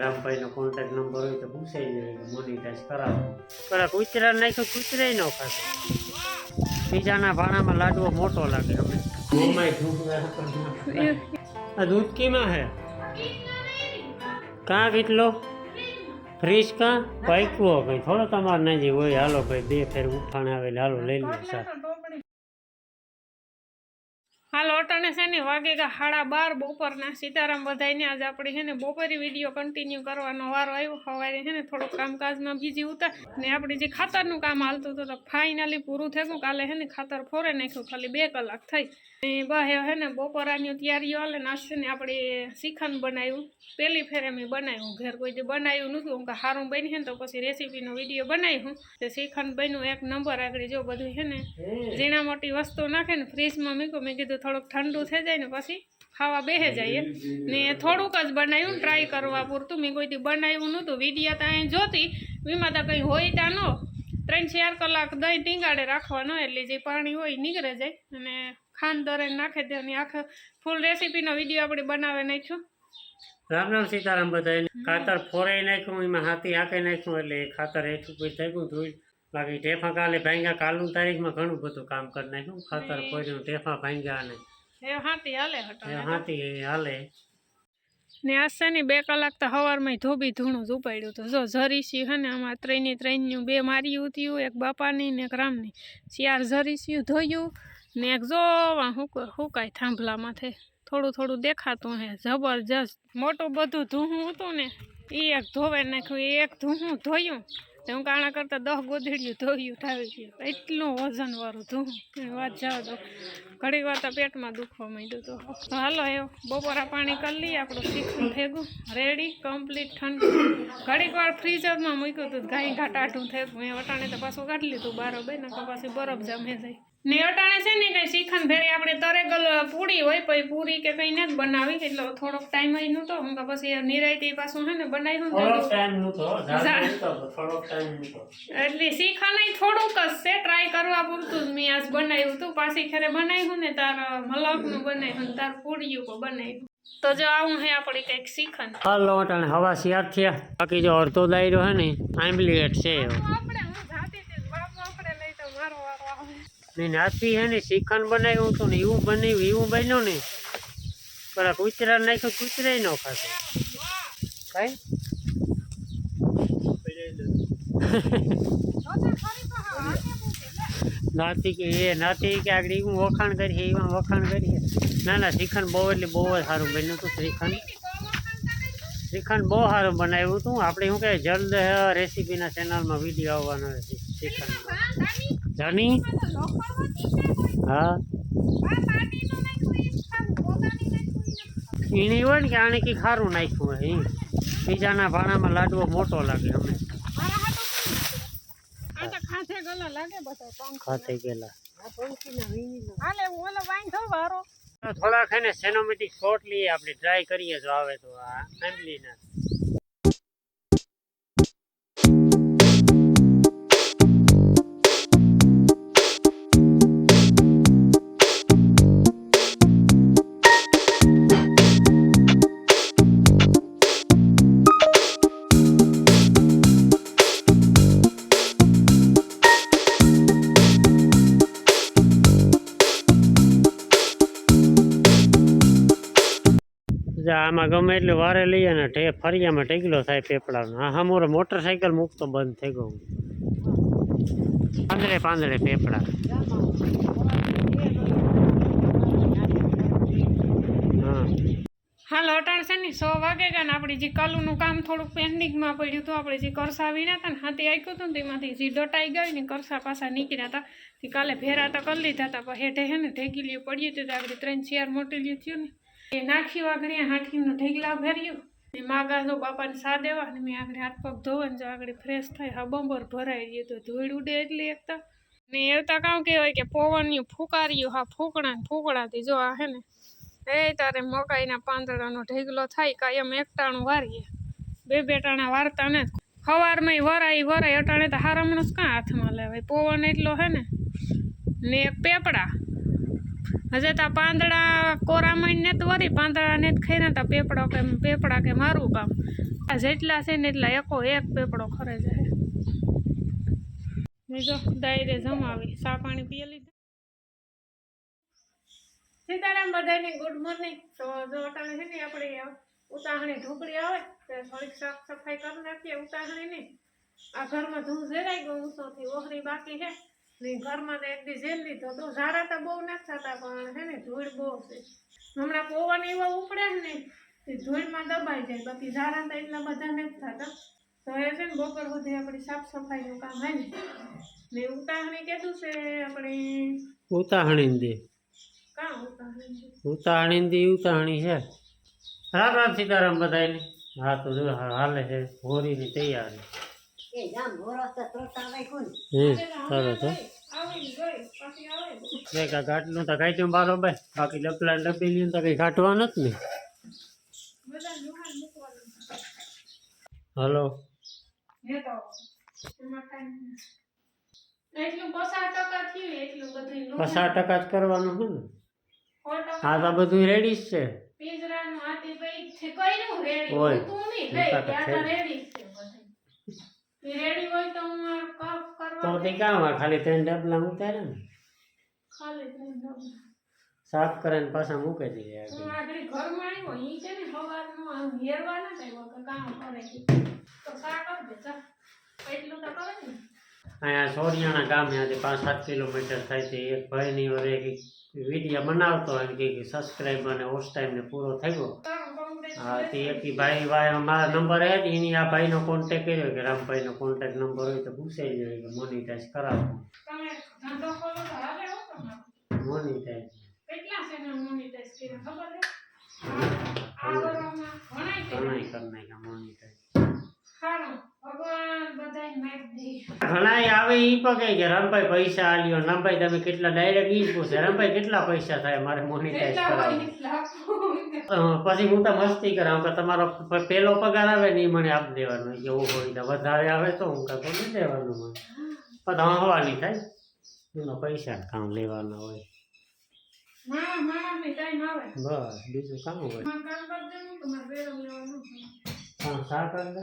રામભાઈનો contact number હોય તો પૂછાઈ જાય કે મોનિટાઈઝ કરાવો. પેલા કૂતરા નાખ્યો કૂતરાય ન ખાતો. બીજાના ભાણામાં લાડવો મોટો લાગે અમે. આ દૂધ કેમાં હે કાં કેટલો ફ્રીજ કાં પાક્યો કંઈ થોડો તમારે નહીં હોય. હાલો ભાઈ 2 ફેર ઉઠાણે આવે હાલો લઈ લો સા. હાલો અટાણે છે ને વાગે ગા 12:30 બપોરના. સીતારામ બધાઈને આજ આપણે છે ને બપોરે વિડીયો કન્ટિન્યુ કરવાનો વારો આવ્યો. સવારે છે ને થોડુંક કામકાજમાં બીજી ઉતાર ને આપણે જે ખાતરનું કામ હાલતું હતું તો ફાઇનલી પૂરું થઈ ગયું. કાલે છે ને ખાતર ફોરે નાખ્યું, ખાલી 2 કલાક થઈ. ને બહે છે ને બપોરાની તૈયારીઓ હાલે ને આજ છે ને આપણે શ્રીખંડ બનાવ્યું. પહેલી ફેરે મેં બનાવ્યું, ઘેર કોઈ જે બનાવ્યું નહોતું. હું કે સારું બની છે ને તો પછી રેસીપીનો વિડીયો બનાવ્યું. તે શ્રીખંડ બન્યું 1 નંબર. આગળ જો બધું છે ને ઝીણા મોટી વસ્તુ નાખે ને ફ્રીજમાં મૂક્યું. મેં કીધું થોડુંક ઠંડુ થઈ જાય ને પછી ખાવા બેસે જાય. ને થોડુંક જ બનાવ્યું ટ્રાય કરવા પૂરતું. મેં કોઈથી બનાવ્યું નહોતું. વિડીયો તો અહીં જોતી એમાં તો કંઈ હોય ત્યાં ન 3-4 કલાક દહીં ટીંગાડે રાખવાનો એટલે જે પાણી હોય નીકળે જાય. અને ખાંડ દરેને નાખી દેવાની. આખા ફૂલ રેસીપીનો વિડીયો આપણે બનાવી નાખ્યો. રામ રામ સીતારામ બધાને. ખાતર ફોરાઈ નાખ્યું, એમાં હાથી હાંકી નાખ્યું એટલે ખાતર હેઠું કોઈ થઈ ગયું ધોઈ. બાકી ટેફા કાલે ભાંગ્યા. કાલનું તારીખમાં ઘણું બધું કામ કરી નાખ્યું. ખાતર ફોર્યું, ટેફા ભાંગ્યા ને હાથી હાલે હાથી હાલે. ને આજ છે ને 2 કલાક તો સવારમાં ધોબી ધૂણું જ ઉપાડ્યું હતું. જો ઝરીસી છે ને આમાં 3 2 માર્યું હતું, એક બાપાની ને એક રામની. 4 ઝરીસ્યું ધોયું ને એક જોવા હુકાય થાંભલામાંથી થોડું થોડું દેખાતું હે. જબરજસ્ત મોટું બધું ધૂહું હતું ને એ એક ધોવે નાખ્યું. એ એક ધૂહું ધોયું તો હું કાણા કરતાં 10 ગોદડિયું ધોયું થાવી ગયું. એટલું વજનવાળું ધૂહું વાત જાવ દો. ઘણી વાર તો પેટમાં દુખવા માંડ્યું હતું. તો હાલો એવું બપોરા પાણી કરી લઈએ. આપણું શ્રીખંડ ભેગું રેડી કમ્પ્લીટ ઠંડુ. ઘડીક વાર ફ્રીઝરમાં મૂક્યું હતું, ગાય ઘાટાઢું થઈ ગયું. એ વટાણે તો પાછું કાઢી લીધું બારોબર ને પાછી બરફ જમે જાય. ને અટાણે છે ને કંઈ શ્રીખંડ ભેરી આપણે તરેગલ પૂરી હોય પછી પૂરી કે કંઈ નથી બનાવી એટલે થોડોક ટાઈમ જ નહોતો. હું તો પછી નિરાયતી પાછું છે ને બનાવ્યું એટલે શ્રીખંડ થોડુંક જ છે ટ્રાય કરવા પૂરતું જ મેં આજ બનાવ્યું હતું. પાછી ખેરે બનાવ્યું ને તાર મલકનું બનાવ્યું તાર પૂરીયું બનાવ્યું. તો જો આવું હે આપણી કંઈક શ્રીખંડ. હાલો અટાણે હવા શિયાર થયા. બાકી જો અડધો દાયરો હે ને આંબલીએટ છે. નાથી હે ને શ્રીખંડ બનાવ્યું હતું ને એવું બન્યું ને પેલા કૂતરા નાખ્યું કૂતરાય ન ખાતો કઈ. નાથી કે આગળ એવું વખાણ કરીએ એમાં વખાણ કરીએ. ના શ્રીખંડ બહુ એટલે બહુ જ સારું બન્યું હતું. શ્રીખંડ બહુ સારું બનાવ્યું હતું. આપણે શું કહે જલ્દ રેસીપીના ચેનલમાં વિડીયો આવવાનો છે શ્રીખંડ જાની. હા એને હોય ને કે આને કંઈક સારું નાખ્યું હોય. બીજાના ભાણામાં લાડવો મોટો લાગે. અમે ખાતે ગયેલા થોડાક એને સિનેમેટિક શોટ લઈએ આપણે ટ્રાય કરીએ જો આવે તો. આ ફેમિલીના આમાં ગમે એટલે વારે લઈએ ને ફરિયામાં ટેકલો થાય પેપડાનો. હા મોરે મોટરસાઇકલ મૂકતો બંધ થઈ ગયું. પાંદડે પેપડા. હા હાલો અટાણ છે ને 100 વાગે ગયા ને આપણે જે કાલુનું કામ થોડુંક પેન્ડિંગમાં પડ્યું હતું. આપણે જે કરસા વીણ્યા હતા ને હાથી આપ્યું હતું ને તેમાંથી જે દટાઈ ગઈ ને કરસા પાછા નીકળ્યા હતા. તે કાલે ભેરા તો કરી લીધા હતા પણ હેઠે હે ને ઢેગીલીઓ પડ્યું હતું. આપણે 3-4 મોટેલીઓ થયું ને એ નાખ્યું આગળ હાથીનું ઢેગલા ભર્યું ને માગા જો બાપાને સા દેવા ને મેં આગળ હાથ પગ ધોવે ને જો આગળ ફ્રેશ થાય. હા બંબર ભરાઈ ગયું તો ધૂળ ઉડે એટલે એકતા ને એવતા કામ કહેવાય કે પવનનું ફૂંકાર્યું. હા ફૂંકડાથી જો આ હે ને એ તારે મકાઈના પાંદડાનો ઢેગલો થાય કાયમ એકટાણું વારીએ. 2 ટાણા વારતા ને સવારમાં વરાય અટાણે તો હારામણસ કાં હાથમાં લેવાય. પવન એટલો હે ને એક પેપડા હજે તા પાંદડા કોરામાં ને તો વરી પાંદડા ને જ ખાઈ ને તા પેપડા કે મારું કામ આ જેટલા છે ને એટલા એકો એક પેપડો ખરે જાય. જો ડાયરે જમાવી ચા પાણી પીએ લીધા. સીતારામ બધાને ગુડ મોર્નિંગ. તો જો અટાણે છે ને આપણે ઉતાહણી ઢોકળી આવે તો થોડીક સાફ સફાઈ કરી નાખીએ ઉતાહણીની. આ ઘરમાં ધૂળ ઝેરાઈ ગયું ઊંચોથી ઓહરી બાકી છે ને ઘરમાં તો એક દી ઝેર લીધો તો ઝારા તો બહુ નથી થતા પણ છે ને ધૂળ બહુ છે. હમણાં પવન એવા ઉપડે ને તે ધૂળમાં દબાઈ જાય બાકી ઝારા તો એટલા બધા નથી થતા. તો એ છે ને બપોર સુધી આપણી સાફ સફાઈનું કામ હોય ને ઉતાહણી કીધું છે આપણે ઉતાહણી દે કાં ઉતાહણી ઉતાહણી છે. રામ રામ સીતારામ બધાને. હા તો જો હાલે છે હોરીની તૈયારી. સરસ હો. ઘાટનું તો કાઢ્યું બરોબર બાકી ડબલા ડબેલી તો કઈ કાઢવા નથી ને. હલો એટલું 50% થયું એટલું બધું 50% જ કરવાનું છે ને. હા તો બધું રેડી જ છે. પિંજરાનું આથી ભાઈ છે કઈનું રેડી હોય. તું નહીં ભાઈ ત્યાં રેડી છે બધું. એ રેડી હોય તો હું આ કપ કરવા તો તે કામ હોય ખાલી 3 ડબલા ઉતારે ને ખાલી થઈ જાવ. સાફ કરીને પાછા મૂકી દઈએ. હું આગળ ઘરમાં આવ્યો ઈ છે ને સવારનું હેરવા ના થાય કે કામ કરે છે તો સા કર દે ચા એટલું તો કરે ને. અહીંયા સોરિયાણા ગામે આજે 5-7 કિલોમીટર થાય છે. એક ભાઈની વરે વિડીયો બનાવતો હોય કે સબસ્ક્રાઈબ અને વોચ ટાઈમ ને પૂરો થયો. હા તે એક ભાઈ અમારા નંબર હે એની આ ભાઈનો કોન્ટેક્ટ કર્યો કે રામભાઈનો કોન્ટેક્ટ નંબર હોય તો પૂછાઈ જાય કે મોનિટાઈઝ કરાવો. તમે ધંધો ખોલો તો હાલે હો તમારો મોનિટાઈઝ કેટલા છે ને મોનિટાઈઝ કર્યા ખબર છે આ વરમાં ઘણાય ઘણાય કરી નાખ્યા મોનિટાઈઝ. સારું ભગવાન બધાય નાખ દે. ઘણાય આવે ઈ પણ કહે કે રામભાઈ પૈસા આલ્યો. રામભાઈ તમે કેટલા ડાયરેક્ટ ઈ જ પૂછે રામભાઈ કેટલા પૈસા થાય મારે મોનિટાઈઝ કરાવવું. પછી હું તો મસ્તી કરાવું કે તમારો પહેલો પગાર આવે ને એ મને આપી દેવાનો કે એવું હોય તો વધારે આવે તો હું કાંઈ નહીં દેવાનું મને પણ હવાની થાય એનો પૈસા કામ લેવાના હોય બસ બીજું કામ હોય. હા શા કરી દે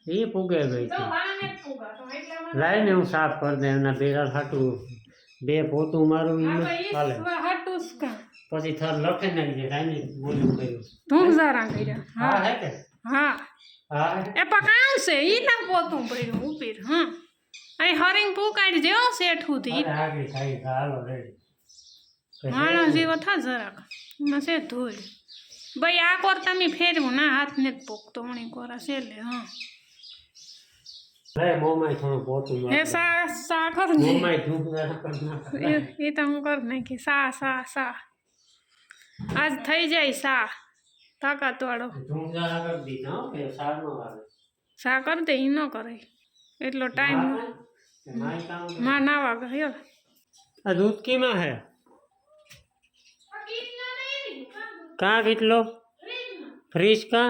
એ પૂગે ગઈ લાઈને હું સાફ કરી દે એમના બેરા હાટું 2 પોતું મારું હાલે પછી થર લખે નાખી દે રાઈને બોલું કર્યું ધૂમઝારા કર્યા હા હે કે હા હા એ પકાવ છે ઈ ના પોતું પડ્યું ઉપીર હા અહીં હરિંગ પૂકાડી જેવો શેઠું થી આગળ થાય હાલો રેડી માણસ જેવો થા જરાક એમાં છે ધૂળ ભાઈ આ કોર તમે ફેરવું ના હાથ ને જ પોકતો મણી કોરા છે લે હા રે મોમાય થોડું પોતું એ સા કર ને મોમાય ધૂપ કરી નાખ એ તો હું કર નાખી સા આજ થઈ જાય સા તાકાત વાળો ધૂપ જરા કરી દીધા કે સાર નો આવે સા કર દે ઈ ન કરે એટલો ટાઈમ માય કામ માં નાવા ગયો આ દૂધ કેમાં હે कहाँ कितलो फ्रिज का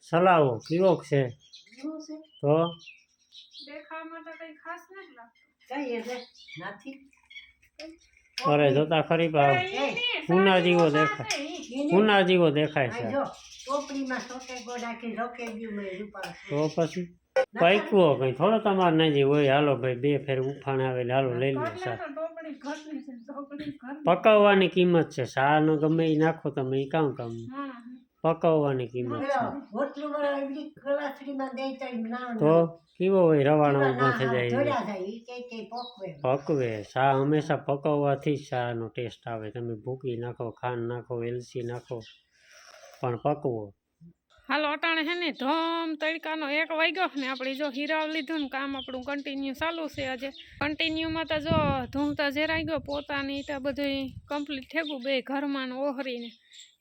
સલાવો કેવો છે તો દેખાવામાં તો કઈ ખાસ નથી લાગતું અરે જોતા ખરી ભાવ ઉના જેવો દેખાય છે તો પછી પાક્યો કઈ થોડો તમારે નહીં હોય હાલો ભાઈ 2 ફેર ઉફાણ આવે હાલો લઈ લે સા પકાવવાની કિંમત છે સા નો ગમે એ નાખો તમે એ કામ પકાવવાની કિંમત છે તો કેવો હોય રવાના ઊભા થઈ જાય પકવે સા હંમેશા પકવવાથી જ શાનો ટેસ્ટ આવે. તમે ભૂકી નાખો ખાંડ નાખો એલચી નાખો પણ પકવો. હાલો અટાણે છે ને ધોમ તડકાનો 1 વાગ્યો ને આપણે જો હીરાવ લીધું ને કામ આપણું કન્ટિન્યુ ચાલુ છે આજે કન્ટિન્યુમાં તો જો ધૂમતા જરાઈ ગયો પોતાની તો બધું કમ્પ્લીટ થયું 2 ઘરમાં ને ઓહરીને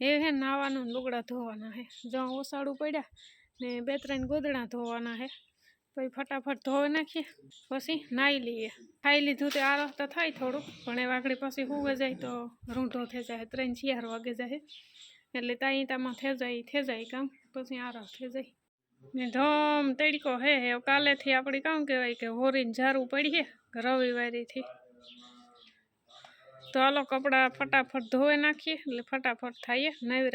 એ હે નાવાનું લુગડા ધોવાના હે જો ઓસાડું પડ્યા ને 2-3 ગોદડા ધોવાના હે તો એ ફટાફટ ધોઈ નાખીએ, પછી નાહી લઈએ. ખાઈ લીધું તે આરામ તો થાય થોડુંક, પણ એ વાગડી પછી હુવે જાય તો રૂંઢો થઈ જાય, 3-4 વાગે જાય, એટલે તામાં થઈ જાય કામ, પછી આરામ થઈ જાય. ને ધમ તડકો હે કાલેથી આપણે કામ કહેવાય કે હોરીને ઝારું પડીએ રવિવારેથી. તો હાલો કપડાં ફટાફટ ધોઈ નાખીએ એટલે ફટાફટ થાય નવરા.